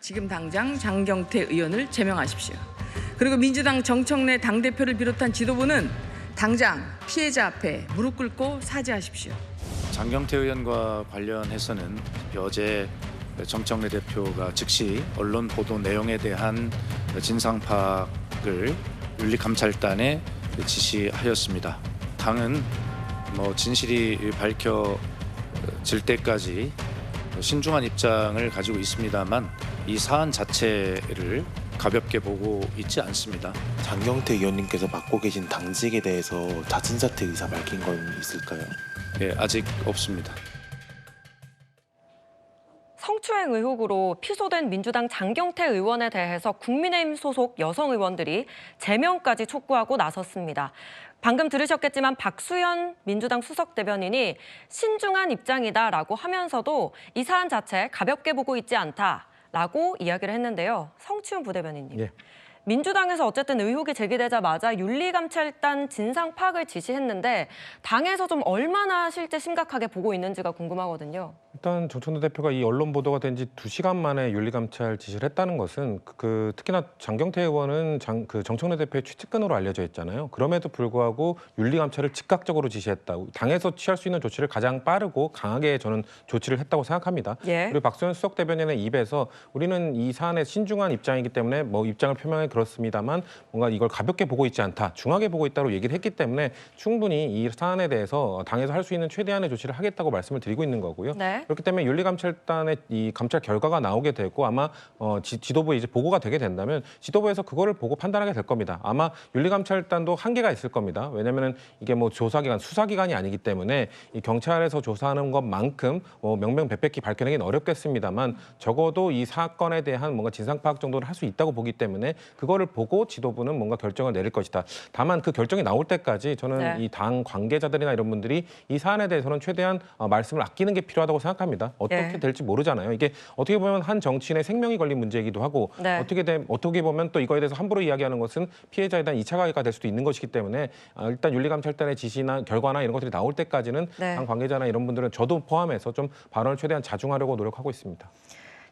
지금 당장 장경태 의원을 제명하십시오. 그리고 민주당 정청래 당대표를 비롯한 지도부는 당장 피해자 앞에 무릎 꿇고 사죄하십시오. 장경태 의원과 관련해서는 어제 정청래 대표가 즉시 언론 보도 내용에 대한 진상 파악을 윤리감찰단에 지시하였습니다. 당은 진실이 밝혀질 때까지 신중한 입장을 가지고 있습니다만 이 사안 자체를 가볍게 보고 있지 않습니다. 장경태 의원님께서 맡고 계신 당직에 대해서 자진사퇴 의사 밝힌 건 있을까요? 네, 아직 없습니다. 성추행 의혹으로 피소된 민주당 장경태 의원에 대해서 국민의힘 소속 여성 의원들이 제명까지 촉구하고 나섰습니다. 방금 들으셨겠지만 박수현 민주당 수석 대변인이 신중한 입장이다라고 하면서도 이 사안 자체 가볍게 보고 있지 않다라고 이야기를 했는데요. 성치훈 부대변인님. 예. 민주당에서 어쨌든 의혹이 제기되자마자 윤리감찰단 진상 파악을 지시했는데 당에서 좀 얼마나 실제 심각하게 보고 있는지가 궁금하거든요. 일단 정청래 대표가 이 언론 보도가 된 지 2시간 만에 윤리감찰 지시를 했다는 것은 특히나 장경태 의원은 정청래 대표의 최측근으로 알려져 있잖아요. 그럼에도 불구하고 윤리감찰을 즉각적으로 지시했다. 당에서 취할 수 있는 조치를 가장 빠르고 강하게 저는 조치를 했다고 생각합니다. 예. 그리고 박수현 수석 대변인의 입에서 우리는 이 사안에 신중한 입장이기 때문에 입장을 표명해 그렇습니다만 뭔가 이걸 가볍게 보고 있지 않다, 중하게 보고 있다고 얘기를 했기 때문에 충분히 이 사안에 대해서 당에서 할 수 있는 최대한의 조치를 하겠다고 말씀을 드리고 있는 거고요. 네. 그렇기 때문에 윤리감찰단의 이 감찰 결과가 나오게 되고 아마 지도부에 이제 보고가 되게 된다면 지도부에서 그거를 보고 판단하게 될 겁니다. 아마 윤리감찰단도 한계가 있을 겁니다. 왜냐하면 이게 조사기관, 수사기관이 아니기 때문에 이 경찰에서 조사하는 것만큼 명명백백히 밝혀내기는 어렵겠습니다만 적어도 이 사건에 대한 뭔가 진상 파악 정도를 할 수 있다고 보기 때문에 그거를 보고 지도부는 뭔가 결정을 내릴 것이다. 다만 그 결정이 나올 때까지 저는 네. 이 당 관계자들이나 이런 분들이 이 사안에 대해서는 최대한 말씀을 아끼는 게 필요하다고 생각합니다. 어떻게 네. 될지 모르잖아요. 이게 어떻게 보면 한 정치인의 생명이 걸린 문제이기도 하고 네. 어떻게 보면 또 이거에 대해서 함부로 이야기하는 것은 피해자에 대한 2차 가해가 될 수도 있는 것이기 때문에 일단 윤리감찰단의 지시나 결과나 이런 것들이 나올 때까지는 네. 당 관계자나 이런 분들은 저도 포함해서 좀 발언을 최대한 자중하려고 노력하고 있습니다.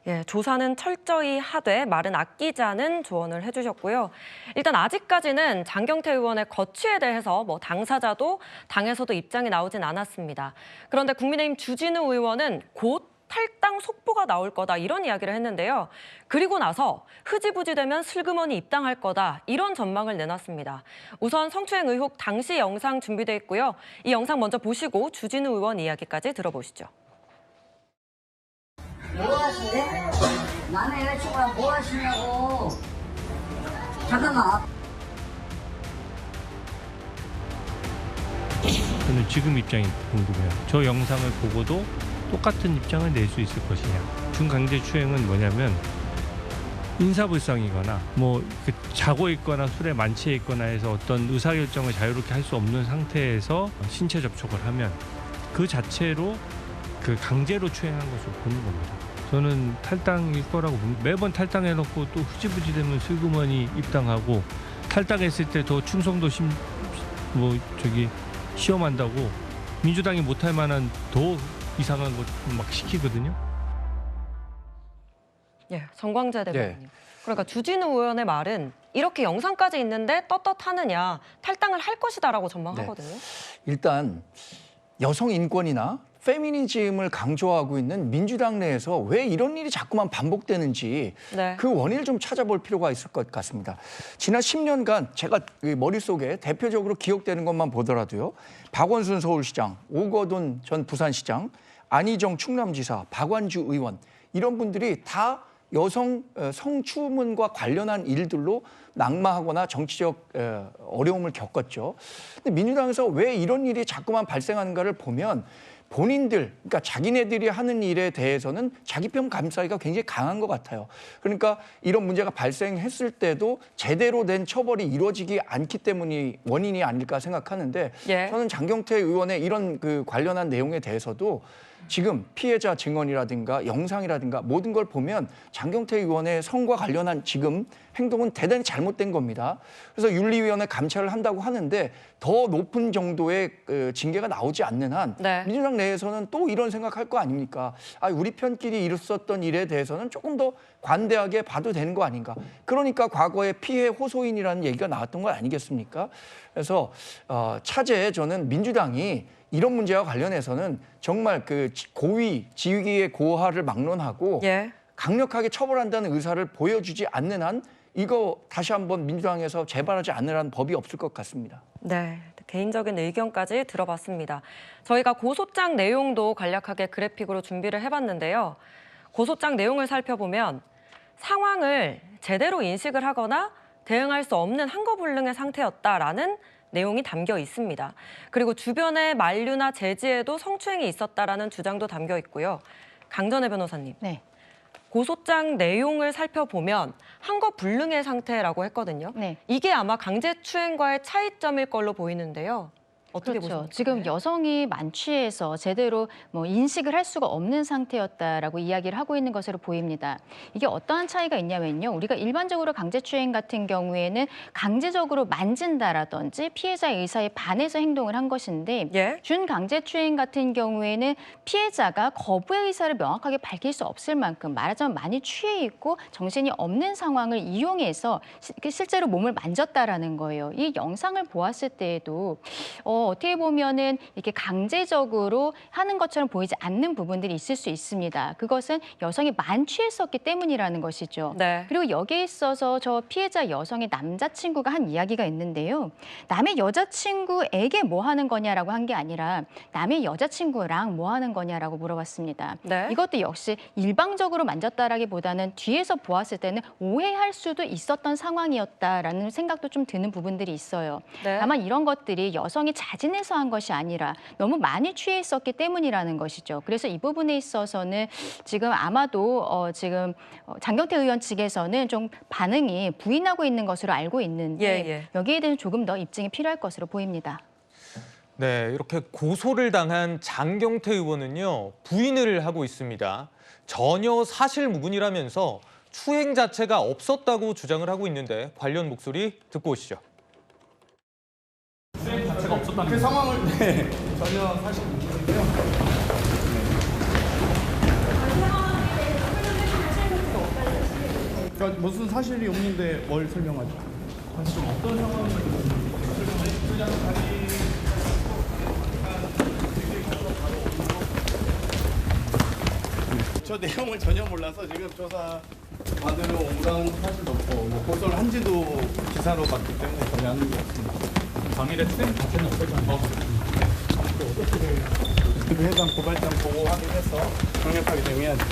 예, 조사는 철저히 하되 말은 아끼자는 조언을 해주셨고요. 일단 아직까지는 장경태 의원의 거취에 대해서 당사자도 당에서도 입장이 나오진 않았습니다. 그런데 국민의힘 주진우 의원은 곧 탈당 속보가 나올 거다 이런 이야기를 했는데요. 그리고 나서 흐지부지 되면 슬그머니 입당할 거다 이런 전망을 내놨습니다. 우선 성추행 의혹 당시 영상 준비돼 있고요. 이 영상 먼저 보시고 주진우 의원 이야기까지 들어보시죠. 뭐 하시는데? 남의 여자친구랑 뭐 하시냐고. 잠깐만. 저는 지금 입장이 궁금해요. 저 영상을 보고도 똑같은 입장을 낼 수 있을 것이냐. 중강제추행은 뭐냐면 인사불성이거나 자고 있거나 술에 만취해 있거나 해서 어떤 의사결정을 자유롭게 할 수 없는 상태에서 신체 접촉을 하면 그 자체로 강제로 추행한 것으로 보는 겁니다. 저는 탈당일 거라고 봅니다. 매번 탈당해놓고 또 흐지부지 되면 슬그머니 입당하고 탈당했을 때 더 충성도 시험한다고 민주당이 못할 만한 더 이상한 것 막 시키거든요. 예, 정광재 대변인. 그러니까 주진우 의원의 말은 이렇게 영상까지 있는데 떳떳하느냐, 탈당을 할 것이다라고 전망하거든요. 일단 여성 인권이나 페미니즘을 강조하고 있는 민주당 내에서 왜 이런 일이 자꾸만 반복되는지 네. 그 원인을 좀 찾아볼 필요가 있을 것 같습니다. 지난 10년간 제가 머릿속에 대표적으로 기억되는 것만 보더라도요. 박원순 서울시장, 오거돈 전 부산시장, 안희정 충남지사, 박완주 의원 이런 분들이 다 여성 성추문과 관련한 일들로 낙마하거나 정치적 어려움을 겪었죠. 근데 민주당에서 왜 이런 일이 자꾸만 발생하는가를 보면 본인들, 그러니까 자기네들이 하는 일에 대해서는 자기평 감싸기가 굉장히 강한 것 같아요. 그러니까 이런 문제가 발생했을 때도 제대로 된 처벌이 이루어지지 않기 때문이 원인이 아닐까 생각하는데 예. 저는 장경태 의원의 이런 관련한 내용에 대해서도 지금 피해자 증언이라든가 영상이라든가 모든 걸 보면 장경태 의원의 성과 관련한 지금 행동은 대단히 잘못된 겁니다. 그래서 윤리위원회 감찰을 한다고 하는데 더 높은 정도의 징계가 나오지 않는 한 네. 민주당 내에서는 또 이런 생각할 거 아닙니까? 우리 편끼리 있었던 일에 대해서는 조금 더 관대하게 봐도 되는 거 아닌가? 그러니까 과거에 피해 호소인이라는 얘기가 나왔던 거 아니겠습니까? 그래서 차제에 저는 민주당이 이런 문제와 관련해서는 정말 그 고위 지위의 고하를 막론하고 예. 강력하게 처벌한다는 의사를 보여주지 않는 한 이거 다시 한번 민주당에서 재발하지 않으라는 법이 없을 것 같습니다. 네, 개인적인 의견까지 들어봤습니다. 저희가 고소장 내용도 간략하게 그래픽으로 준비를 해봤는데요. 고소장 내용을 살펴보면 상황을 제대로 인식을 하거나 대응할 수 없는 한거불능의 상태였다라는 내용이 담겨 있습니다. 그리고 주변의 만류나 제지에도 성추행이 있었다라는 주장도 담겨 있고요. 강전혜 변호사님. 네. 고소장 내용을 살펴보면 한거불능의 상태라고 했거든요. 네. 이게 아마 강제추행과의 차이점일 걸로 보이는데요. 어떻게 그렇죠. 보십니까? 지금 여성이 만취해서 제대로 인식을 할 수가 없는 상태였다라고 이야기를 하고 있는 것으로 보입니다. 이게 어떠한 차이가 있냐면요. 우리가 일반적으로 강제추행 같은 경우에는 강제적으로 만진다라든지 피해자의 의사에 반해서 행동을 한 것인데 예? 준강제추행 같은 경우에는 피해자가 거부의 의사를 명확하게 밝힐 수 없을 만큼 말하자면 많이 취해 있고 정신이 없는 상황을 이용해서 실제로 몸을 만졌다라는 거예요. 이 영상을 보았을 때에도 어떻게 보면은 이렇게 강제적으로 하는 것처럼 보이지 않는 부분들이 있을 수 있습니다. 그것은 여성이 만취했었기 때문이라는 것이죠. 네. 그리고 여기에 있어서 저 피해자 여성의 남자친구가 한 이야기가 있는데요. 남의 여자친구에게 뭐 하는 거냐라고 한 게 아니라 남의 여자친구랑 뭐 하는 거냐라고 물어봤습니다. 네. 이것도 역시 일방적으로 만졌다라기보다는 뒤에서 보았을 때는 오해할 수도 있었던 상황이었다라는 생각도 좀 드는 부분들이 있어요. 네. 다만 이런 것들이 여성이 자진해서 한 것이 아니라 너무 많이 취해 있었기 때문이라는 것이죠. 그래서 이 부분에 있어서는 지금 아마도 지금 장경태 의원 측에서는 좀 반응이 부인하고 있는 것으로 알고 있는데 예. 여기에 대해서 조금 더 입증이 필요할 것으로 보입니다. 네, 이렇게 고소를 당한 장경태 의원은요, 부인을 하고 있습니다. 전혀 사실무근이라면서 추행 자체가 없었다고 주장을 하고 있는데 관련 목소리 듣고 오시죠. 자체가 없었다는 그 상황을 전혀 사실 모르는데요. 그러니까 무슨 사실이 없는데 뭘 설명하죠? 사실 어떤 상황인지 저 내용을 전혀 몰라서 지금 조사 받으러 오라는 사실도 없고 고소를 한지도 기사로 봤기 때문에 전혀 아는 게 없습니다. 당일에 추행 자체는 없었잖아요. 어떻게 해당 고발장 보고 확인해서 강력하게 대응해야죠.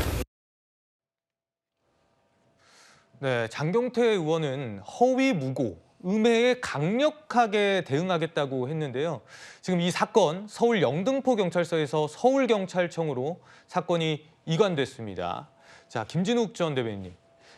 네, 장경태 의원은 허위 무고, 음해에 강력하게 대응하겠다고 했는데요. 지금 이 사건 서울 영등포 경찰서에서 서울경찰청으로 사건이 이관됐습니다. 자, 김진욱 전 대변인님.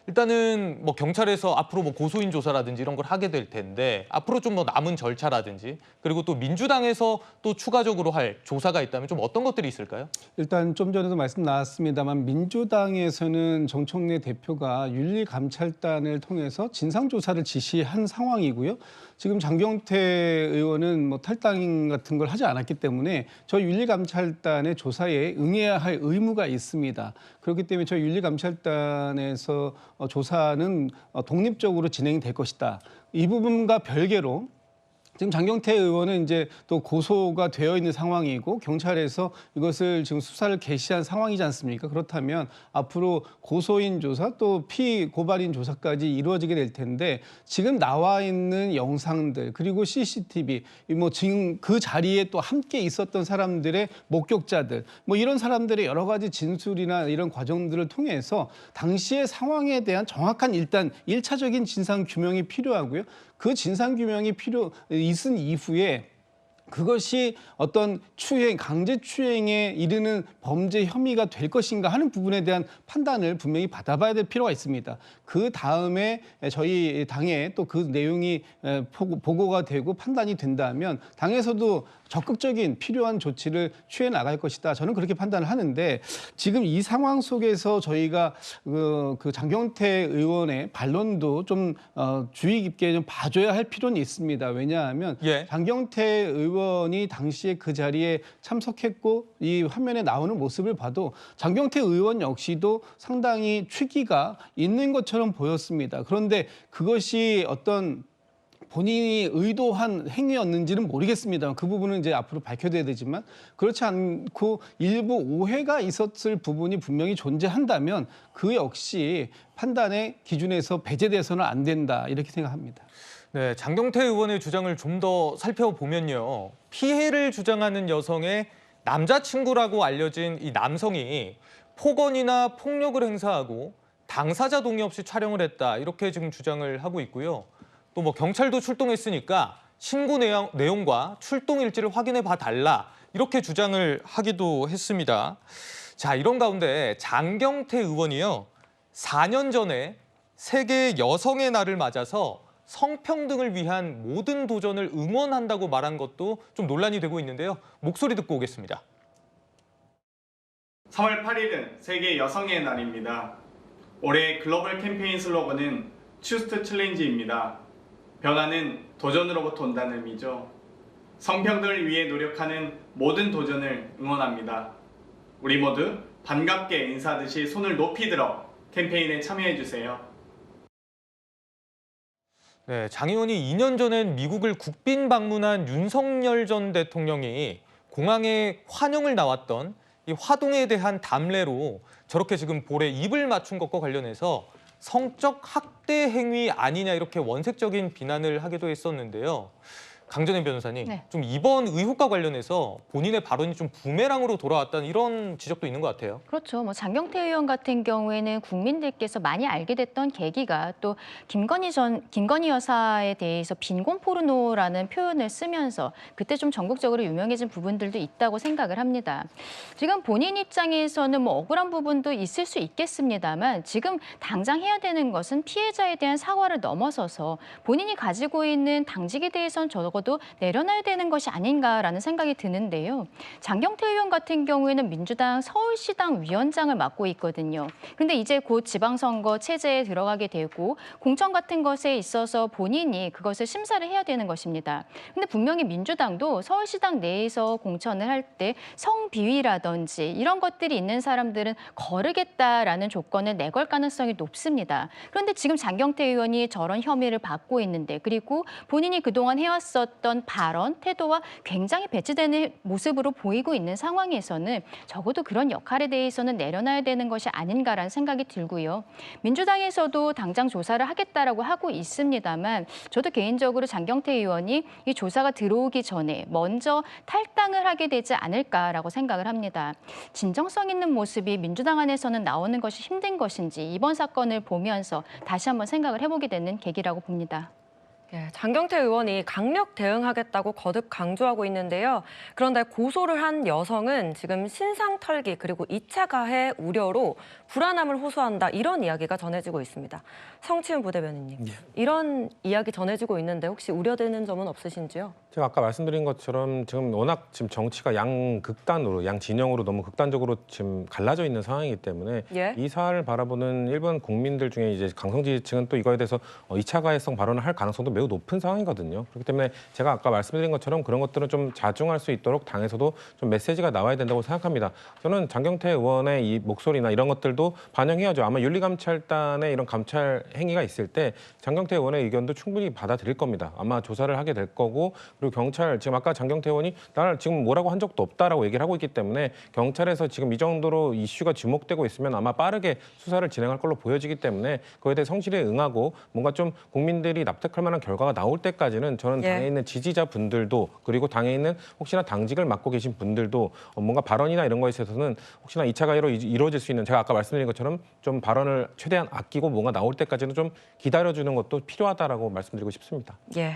일단은 뭐 경찰에서 앞으로 뭐 고소인 조사라든지 이런 걸 하게 될 텐데 앞으로 좀 뭐 남은 절차라든지 그리고 또 민주당에서 또 추가적으로 할 조사가 있다면 좀 어떤 것들이 있을까요? 일단 좀 전에도 말씀 나왔습니다만 민주당에서는 정청래 대표가 윤리감찰단을 통해서 진상조사를 지시한 상황이고요. 지금 장경태 의원은 뭐 탈당 같은 걸 하지 않았기 때문에 저 윤리감찰단의 조사에 응해야 할 의무가 있습니다. 그렇기 때문에 저 윤리감찰단에서 조사는 독립적으로 진행이 될 것이다. 이 부분과 별개로 지금 장경태 의원은 이제 또 고소가 되어 있는 상황이고 경찰에서 이것을 지금 수사를 개시한 상황이지 않습니까? 그렇다면 앞으로 고소인 조사 또 피고발인 조사까지 이루어지게 될 텐데 지금 나와 있는 영상들 그리고 CCTV 뭐 지금 그 자리에 또 함께 있었던 사람들의 목격자들 뭐 이런 사람들의 여러 가지 진술이나 이런 과정들을 통해서 당시의 상황에 대한 정확한 일단 1차적인 진상 규명이 필요하고요. 그 진상 규명이 있은 이후에 그것이 어떤 추행, 강제 추행에 이르는 범죄 혐의가 될 것인가 하는 부분에 대한 판단을 분명히 받아봐야 될 필요가 있습니다. 그 다음에 저희 당에 또 그 내용이 보고가 되고 판단이 된다면 당에서도 적극적인 필요한 조치를 취해 나갈 것이다. 저는 그렇게 판단을 하는데 지금 이 상황 속에서 저희가 그 장경태 의원의 반론도 좀 주의 깊게 좀 봐줘야 할 필요는 있습니다. 왜냐하면 장경태 의원이 당시에 그 자리에 참석했고 이 화면에 나오는 모습을 봐도 장경태 의원 역시도 상당히 취기가 있는 것처럼 보였습니다. 그런데 그것이 어떤 본인이 의도한 행위였는지는 모르겠습니다. 그 부분은 이제 앞으로 밝혀져야 되지만 그렇지 않고 일부 오해가 있었을 부분이 분명히 존재한다면 그 역시 판단의 기준에서 배제돼서는 안 된다 이렇게 생각합니다. 네, 장경태 의원의 주장을 좀 더 살펴보면요. 피해를 주장하는 여성의 남자친구라고 알려진 이 남성이 폭언이나 폭력을 행사하고 당사자 동의 없이 촬영을 했다 이렇게 지금 주장을 하고 있고요. 또 뭐 경찰도 출동했으니까 신고 내용과 출동 일지를 확인해 봐달라 이렇게 주장을 하기도 했습니다. 자, 이런 가운데 장경태 의원이요. 4년 전에 세계 여성의 날을 맞아서 성평등을 위한 모든 도전을 응원한다고 말한 것도 좀 논란이 되고 있는데요. 목소리 듣고 오겠습니다. 3월 8일은 세계 여성의 날입니다. 올해 글로벌 캠페인 슬로건은 Choose to Challenge입니다. 변화는 도전으로부터 온다는 의미죠. 성평등을 위해 노력하는 모든 도전을 응원합니다. 우리 모두 반갑게 인사하듯이 손을 높이 들어 캠페인에 참여해주세요. 네, 장 의원이 2년 전엔 미국을 국빈 방문한 윤석열 전 대통령이 공항에 환영을 나왔던 이 화동에 대한 담례로 저렇게 지금 볼에 입을 맞춘 것과 관련해서 성적 학대 행위 아니냐 이렇게 원색적인 비난을 하기도 했었는데요. 강전혜 변호사님, 좀 이번 의혹과 관련해서 본인의 발언이 좀 부메랑으로 돌아왔다는 이런 지적도 있는 것 같아요. 그렇죠. 뭐 장경태 의원 같은 경우에는 국민들께서 많이 알게 됐던 계기가 또 김건희 여사에 대해서 빈곤 포르노라는 표현을 쓰면서 그때 좀 전국적으로 유명해진 부분들도 있다고 생각을 합니다. 지금 본인 입장에서는 뭐 억울한 부분도 있을 수 있겠습니다만 지금 당장 해야 되는 것은 피해자에 대한 사과를 넘어서서 본인이 가지고 있는 당직에 대해서는 적어도 내려놔야 되는 것이 아닌가라는 생각이 드는데요. 장경태 의원 같은 경우에는 민주당 서울시당 위원장을 맡고 있거든요. 그런데 이제 곧 지방선거 체제에 들어가게 되고 공천 같은 것에 있어서 본인이 그것을 심사를 해야 되는 것입니다. 근데 분명히 민주당도 서울시당 내에서 공천을 할 때 성비위라든지 이런 것들이 있는 사람들은 거르겠다라는 조건을 내걸 가능성이 높습니다. 그런데 지금 장경태 의원이 저런 혐의를 받고 있는데 그리고 본인이 그동안 해왔었던 발언, 태도와 굉장히 배치되는 모습으로 보이고 있는 상황에서는 적어도 그런 역할에 대해서는 내려놔야 되는 것이 아닌가라는 생각이 들고요. 민주당에서도 당장 조사를 하겠다라고 하고 있습니다만 저도 개인적으로 장경태 의원이 이 조사가 들어오기 전에 먼저 탈당을 하게 되지 않을까라고 생각을 합니다. 진정성 있는 모습이 민주당 안에서는 나오는 것이 힘든 것인지 이번 사건을 보면서 다시 한번 생각을 해보게 되는 계기라고 봅니다. 장경태 의원이 강력 대응하겠다고 거듭 강조하고 있는데요. 그런데 고소를 한 여성은 지금 신상 털기 그리고 2차 가해 우려로 불안함을 호소한다 이런 이야기가 전해지고 있습니다. 성치훈 부대변인님, 이런 이야기 전해지고 있는데 혹시 우려되는 점은 없으신지요? 제가 아까 말씀드린 것처럼 지금 워낙 지금 정치가 양극단으로, 양진영으로 너무 극단적으로 지금 갈라져 있는 상황이기 때문에 이 사안을 바라보는 일본 국민들 중에 이제 강성 지지층은 또 이거에 대해서 2차 가해성 발언을 할 가능성도 매우 높은 상황이거든요. 그렇기 때문에 제가 아까 말씀드린 것처럼 그런 것들은 좀 자중할 수 있도록 당에서도 좀 메시지가 나와야 된다고 생각합니다. 저는 장경태 의원의 이 목소리나 이런 것들도 반영해야죠. 아마 윤리감찰단의 이런 감찰 행위가 있을 때 장경태 의원의 의견도 충분히 받아들일 겁니다. 아마 조사를 하게 될 거고 그리고 경찰 지금 아까 장경태 의원이 나를 지금 뭐라고 한 적도 없다라고 얘기를 하고 있기 때문에 경찰에서 지금 이 정도로 이슈가 주목되고 있으면 아마 빠르게 수사를 진행할 걸로 보여지기 때문에 그에 대해 성실히 응하고 뭔가 좀 국민들이 납득할 만한 결과가 나올 때까지는 저는 당에 있는 지지자분들도 그리고 당에 있는 혹시나 당직을 맡고 계신 분들도 뭔가 발언이나 이런 거에 있어서는 혹시나 2차 가해로 이루어질 수 있는 제가 아까 말씀드린 것처럼 좀 발언을 최대한 아끼고 뭔가 나올 때까지는 좀 기다려주는 것도 필요하다라고 말씀드리고 싶습니다. 예.